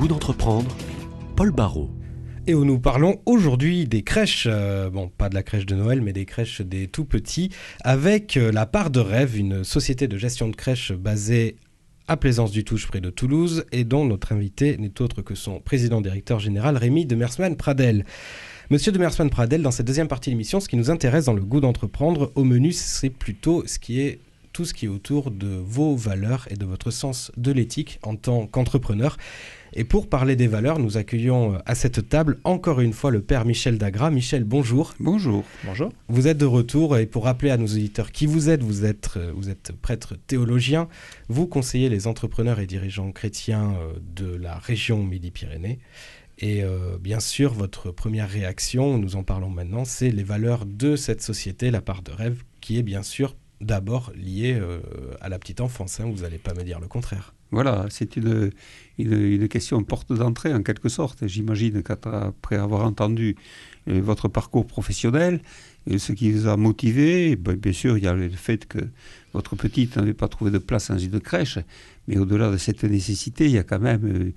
goût d'entreprendre, Paul Barraud. Et où nous parlons aujourd'hui des crèches, pas de la crèche de Noël, mais des crèches des tout-petits, avec La Part de Rêve, une société de gestion de crèches basée à Plaisance-du-Touche, près de Toulouse, et dont notre invité n'est autre que son président-directeur général, Rémi de Mersman-Pradel. Monsieur de Mersman-Pradel, dans cette deuxième partie de l'émission, ce qui nous intéresse dans le goût d'entreprendre, au menu, c'est plutôt tout ce qui est autour de vos valeurs et de votre sens de l'éthique en tant qu'entrepreneur. Et pour parler des valeurs, nous accueillons à cette table encore une fois le père Michel Dagras. Michel, bonjour. Bonjour. Bonjour. Vous êtes de retour et pour rappeler à nos auditeurs qui vous êtes prêtre théologien, vous conseillez les entrepreneurs et dirigeants chrétiens de la région Midi-Pyrénées. Et bien sûr, votre première réaction, nous en parlons maintenant, c'est les valeurs de cette société, La Part de Rêve, qui est bien sûr d'abord liée à la petite enfance. Vous n'allez pas me dire le contraire. Voilà, c'est une question porte d'entrée en quelque sorte. J'imagine qu'après avoir entendu votre parcours professionnel, ce qui vous a motivé, bien sûr, il y a le fait que votre petite n'avait pas trouvé de place dans une crèche, mais au-delà de cette nécessité, il y a quand même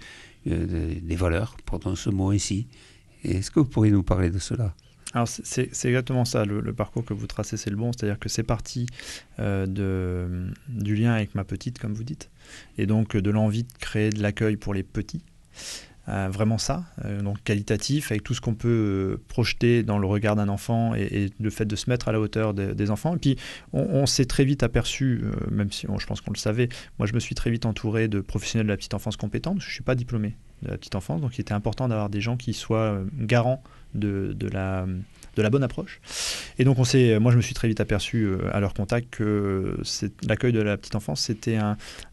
des valeurs, prenons ce mot ici. Est-ce que vous pourriez nous parler de cela ? Alors c'est exactement ça, le parcours que vous tracez, c'est le bon, c'est-à-dire que c'est parti du lien avec ma petite, comme vous dites, et donc de l'envie de créer de l'accueil pour les petits, vraiment ça, donc qualitatif, avec tout ce qu'on peut projeter dans le regard d'un enfant et le fait de se mettre à la hauteur des enfants. Et puis on s'est très vite aperçu, même si je pense qu'on le savait, moi je me suis très vite entouré de professionnels de la petite enfance compétents, parce que je ne suis pas diplômé de la petite enfance, donc il était important d'avoir des gens qui soient garants de la bonne approche. Et donc moi je me suis très vite aperçu à leur contact que l'accueil de la petite enfance, c'était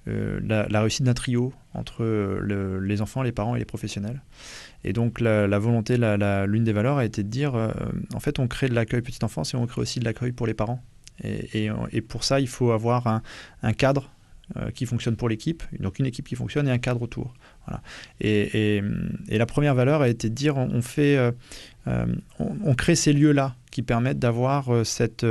la réussite d'un trio entre les enfants, les parents et les professionnels. Et donc la volonté, l'une des valeurs a été de dire, en fait on crée de l'accueil petite enfance et on crée aussi de l'accueil pour les parents. Et pour ça il faut avoir un cadre qui fonctionne pour l'équipe, donc une équipe qui fonctionne et un cadre autour. Voilà. Et la première valeur a été de dire on crée ces lieux-là qui permettent d'avoir cette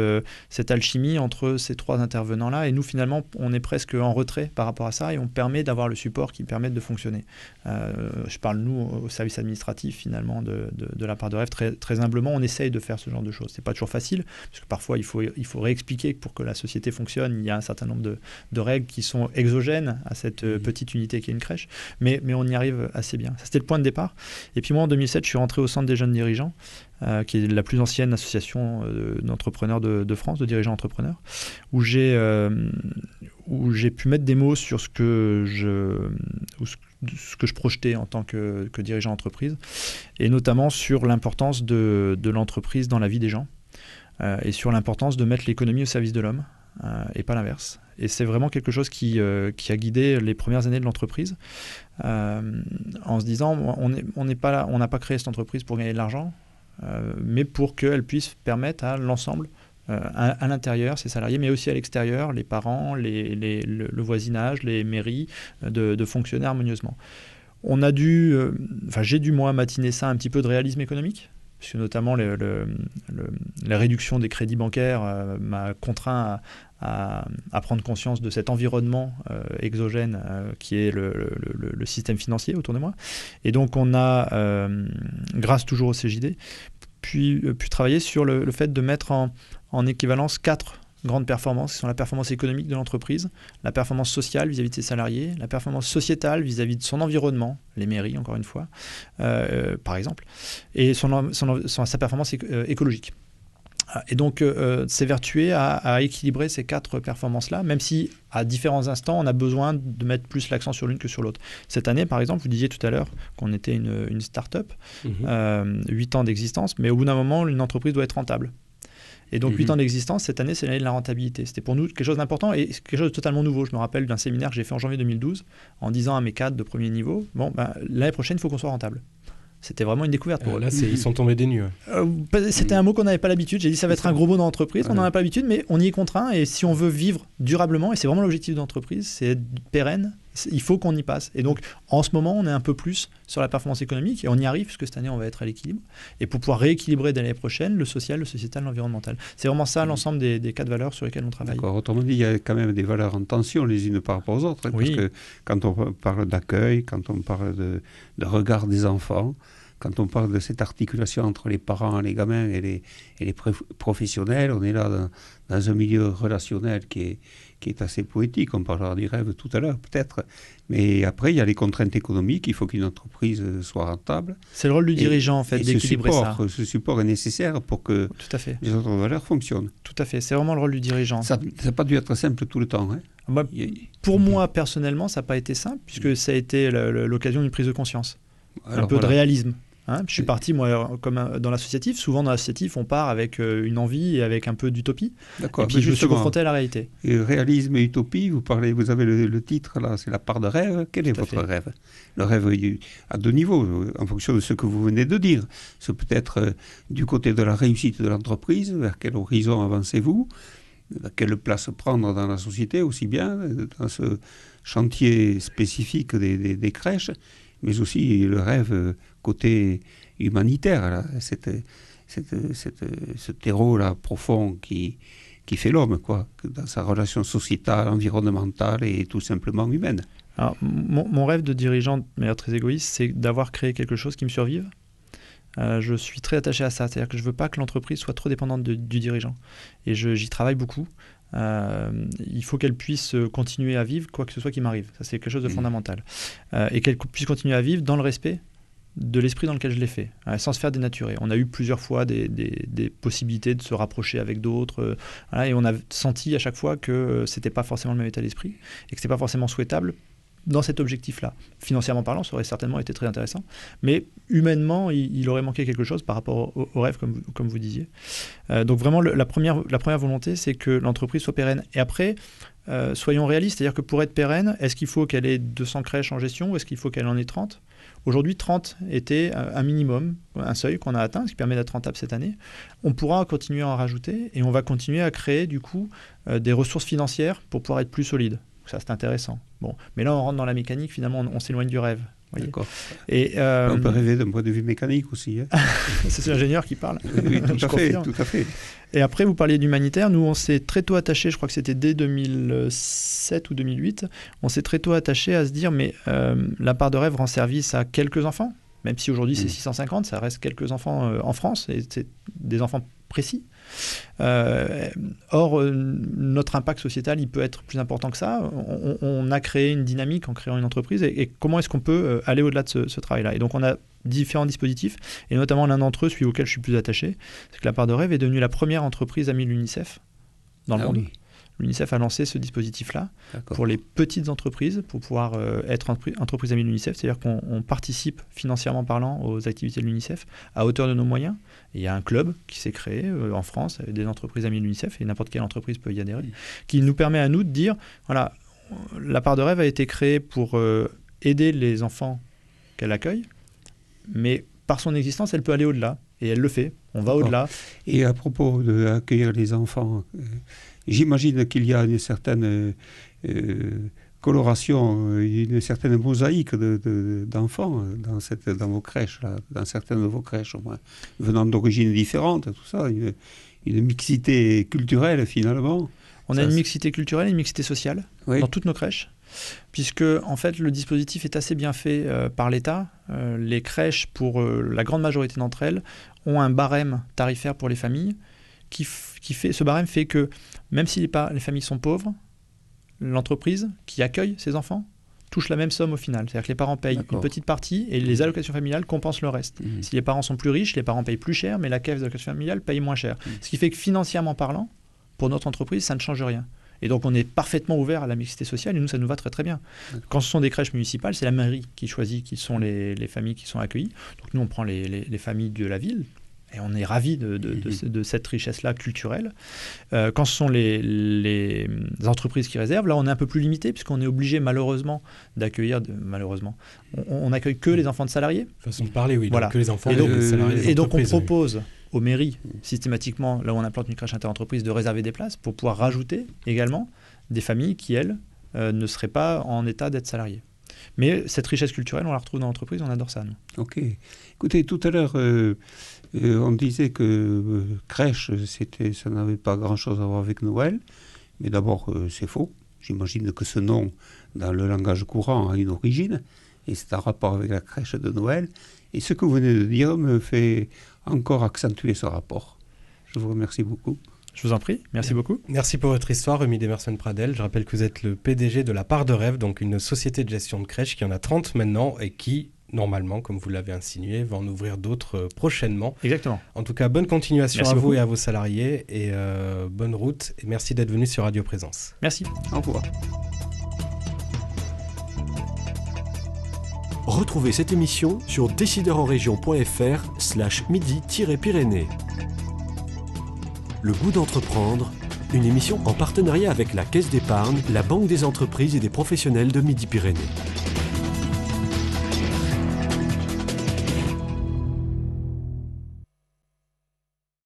alchimie entre ces trois intervenants-là. Et nous, finalement, on est presque en retrait par rapport à ça et on permet d'avoir le support qui permet de fonctionner. Je parle, nous, au service administratif, finalement, de La Part de Rêve. Très, très humblement, on essaye de faire ce genre de choses. C'est pas toujours facile, parce que parfois, il faut réexpliquer que pour que la société fonctionne, il y a un certain nombre de règles qui sont exogènes à cette petite unité qui est une crèche. Mais on y arrive assez bien. Ça, c'était le point de départ. Et puis moi, en 2007, je suis rentré au Centre des jeunes dirigeants, qui est la plus ancienne association d'entrepreneurs de France, de dirigeants entrepreneurs, où j'ai pu mettre des mots sur ce que je projetais en tant que dirigeant d'entreprise, et notamment sur l'importance de l'entreprise dans la vie des gens, et sur l'importance de mettre l'économie au service de l'homme, et pas l'inverse. Et c'est vraiment quelque chose qui a guidé les premières années de l'entreprise, en se disant on n'est pas là, on n'a pas créé cette entreprise pour gagner de l'argent, mais pour qu'elle puisse permettre à l'ensemble, à l'intérieur, ses salariés, mais aussi à l'extérieur, les parents, le voisinage, les mairies, de fonctionner harmonieusement. J'ai dû moi matiner ça un petit peu de réalisme économique, parce que notamment la réduction des crédits bancaires m'a contraint à prendre conscience de cet environnement exogène qui est le système financier autour de moi. Et donc on a, grâce toujours au CJD, pu travailler sur le fait de mettre en équivalence 4 grandes performances, qui sont la performance économique de l'entreprise, la performance sociale vis-à-vis de ses salariés, la performance sociétale vis-à-vis de son environnement, les mairies encore une fois, par exemple, et sa performance écologique. Et donc, s'évertuer à équilibrer ces 4 performances-là, même si à différents instants, on a besoin de mettre plus l'accent sur l'une que sur l'autre. Cette année, par exemple, vous disiez tout à l'heure qu'on était une start-up, 8 ans d'existence, mais au bout d'un moment, une entreprise doit être rentable. Et donc, 8 ans d'existence, cette année, c'est l'année de la rentabilité. C'était pour nous quelque chose d'important et quelque chose de totalement nouveau. Je me rappelle d'un séminaire que j'ai fait en janvier 2012 en disant à mes cadres de premier niveau, l'année prochaine, il faut qu'on soit rentable. C'était vraiment une découverte pour eux. Là, ils sont tombés des nues. C'était un mot qu'on n'avait pas l'habitude. J'ai dit ça va être un gros mot dans l'entreprise. On n'en a pas l'habitude, mais on y est contraint. Et si on veut vivre durablement, et c'est vraiment l'objectif de l'entreprise, c'est être pérenne, Il faut qu'on y passe. Et donc, en ce moment, on est un peu plus sur la performance économique et on y arrive puisque cette année, on va être à l'équilibre. Et pour pouvoir rééquilibrer dès l'année prochaine le social, le sociétal, l'environnemental. C'est vraiment ça l'ensemble des 4 valeurs sur lesquelles on travaille. D'accord. Autrement dit, il y a quand même des valeurs en tension les unes par rapport aux autres. Hein, Oui. Parce que quand on parle d'accueil, quand on parle de regard des enfants, quand on parle de cette articulation entre les parents, les gamins et les professionnels, on est là dans un milieu relationnel qui est assez poétique. On parlera du rêve tout à l'heure, peut-être. Mais après, il y a les contraintes économiques. Il faut qu'une entreprise soit rentable. C'est le rôle du dirigeant, en fait, d'équilibrer ça. Ce support est nécessaire pour que Tout à fait. les autres valeurs fonctionnent. Tout à fait. C'est vraiment le rôle du dirigeant. Ça n'a pas dû être simple tout le temps. Hein. Pour moi, personnellement, ça n'a pas été simple puisque ça a été l'occasion d'une prise de conscience. Alors, un peu voilà. de réalisme. Je suis parti, moi, comme dans l'associatif. Souvent, dans l'associatif, on part avec une envie et avec un peu d'utopie. D'accord. Et puis, je me suis confronté à la réalité. Et réalisme et utopie, vous avez le titre, là, c'est la part de rêve. Quel est votre rêve? Le rêve à deux niveaux, en fonction de ce que vous venez de dire. C'est peut-être du côté de la réussite de l'entreprise, vers quel horizon avancez-vous, quelle place prendre dans la société, aussi bien dans ce chantier spécifique des crèches, mais aussi le rêve côté humanitaire, là, ce terreau-là profond qui fait l'homme, quoi, dans sa relation sociétale, environnementale et tout simplement humaine. Alors, mon rêve de dirigeant, de manière très égoïste, c'est d'avoir créé quelque chose qui me survive. Je suis très attaché à ça, c'est-à-dire que je ne veux pas que l'entreprise soit trop dépendante du dirigeant. Et j'y travaille beaucoup. Il faut qu'elle puisse continuer à vivre quoi que ce soit qui m'arrive. Ça, c'est quelque chose de fondamental. Et qu'elle puisse continuer à vivre dans le respect de l'esprit dans lequel je l'ai fait, sans se faire dénaturer. On a eu plusieurs fois des possibilités de se rapprocher avec d'autres, et on a senti à chaque fois que c'était pas forcément le même état d'esprit et que c'était pas forcément souhaitable dans cet objectif-là. Financièrement parlant, ça aurait certainement été très intéressant, mais humainement, il aurait manqué quelque chose par rapport au rêve, comme vous disiez. Donc vraiment, la première volonté, c'est que l'entreprise soit pérenne. Et après, soyons réalistes, c'est-à-dire que pour être pérenne, est-ce qu'il faut qu'elle ait 200 crèches en gestion ou est-ce qu'il faut qu'elle en ait 30 ? Aujourd'hui, 30 était un minimum, un seuil qu'on a atteint, ce qui permet d'être rentable cette année. On pourra continuer à en rajouter et on va continuer à créer du coup des ressources financières pour pouvoir être plus solide. Ça, c'est intéressant. Bon, mais là, on rentre dans la mécanique, finalement, on s'éloigne du rêve. D'accord. Et, on peut rêver d'un point de vue mécanique aussi. Hein. C'est l'ingénieur qui parle. Oui, tout à fait. Et après, vous parliez d'humanitaire. Nous, on s'est très tôt attaché, je crois que c'était dès 2007 ou 2008, on s'est très tôt attaché à se dire, mais la part de rêve rend service à quelques enfants, même si aujourd'hui c'est 650, ça reste quelques enfants en France, et c'est des enfants précis. Or, notre impact sociétal, il peut être plus important que ça. On a créé une dynamique en créant une entreprise, et comment est-ce qu'on peut aller au-delà de ce travail-là? Et donc, on a différents dispositifs, et notamment l'un d'entre eux, celui auquel je suis plus attaché, c'est que la part de rêve est devenue la première entreprise amie de l'UNICEF dans le monde. Oui. L'UNICEF a lancé ce dispositif-là pour les petites entreprises, pour pouvoir être entreprise amie de l'UNICEF, c'est-à-dire qu'on participe financièrement parlant aux activités de l'UNICEF à hauteur de nos moyens. Et il y a un club qui s'est créé en France avec des entreprises amies de l'UNICEF, et n'importe quelle entreprise peut y adhérer, qui nous permet à nous de dire, voilà, la part de rêve a été créée pour aider les enfants qu'elle accueille, mais par son existence, elle peut aller au-delà, et elle le fait. On va au-delà. Et à propos d'accueillir les enfants, j'imagine qu'il y a une certaine coloration, une certaine mosaïque d'enfants dans vos crèches, là, dans certaines de vos crèches, au moins, venant d'origines différentes, tout ça, une mixité culturelle finalement. On a une mixité culturelle et une mixité sociale dans toutes nos crèches, puisque en fait le dispositif est assez bien fait par l'État. Les crèches, pour la grande majorité d'entre elles, ont un barème tarifaire pour les familles ce barème fait que même si les familles sont pauvres, l'entreprise qui accueille ces enfants touche la même somme au final. C'est-à-dire que les parents payent une petite partie et les allocations familiales compensent le reste. Si les parents sont plus riches, les parents payent plus cher, mais la caisse d'allocation familiale paye moins cher. Ce qui fait que financièrement parlant, pour notre entreprise, ça ne change rien. Et donc on est parfaitement ouvert à la mixité sociale, et nous, ça nous va très très bien. Quand ce sont des crèches municipales, c'est la mairie qui choisit qui sont les familles qui sont accueillies. Donc nous, on prend les familles de la ville, et on est ravis de cette richesse-là culturelle. Quand ce sont les entreprises qui réservent, là on est un peu plus limité, puisqu'on est obligé malheureusement d'accueillir, on n'accueille que les enfants de salariés. Façon de parler, oui, voilà. Donc que les enfants des salariés. Et donc on propose aux mairies, systématiquement, là où on implante une crèche inter-entreprise, de réserver des places pour pouvoir rajouter également des familles qui, elles, ne seraient pas en état d'être salariés. Mais cette richesse culturelle, on la retrouve dans l'entreprise, on adore ça, nous. Ok. Écoutez, tout à l'heure, on disait que crèche, ça n'avait pas grand-chose à voir avec Noël. Mais d'abord, c'est faux. J'imagine que ce nom, dans le langage courant, a une origine. Et c'est un rapport avec la crèche de Noël. Et ce que vous venez de dire me fait encore accentuer ce rapport. Je vous remercie beaucoup. Je vous en prie, merci beaucoup. Merci pour votre histoire, Remy Demerson-Pradel. Je rappelle que vous êtes le PDG de La Part de Rêve, donc une société de gestion de crèche qui en a 30 maintenant et qui, normalement, comme vous l'avez insinué, va en ouvrir d'autres prochainement. Exactement. En tout cas, bonne continuation merci à beaucoup. vous et à vos salariés et bonne route. Et merci d'être venu sur Radio Présence. Merci. Au revoir. Retrouvez cette émission sur décideurenrégion.fr/midi-pyrénées. Le goût d'entreprendre, une émission en partenariat avec la Caisse d'épargne, la Banque des entreprises et des professionnels de Midi-Pyrénées.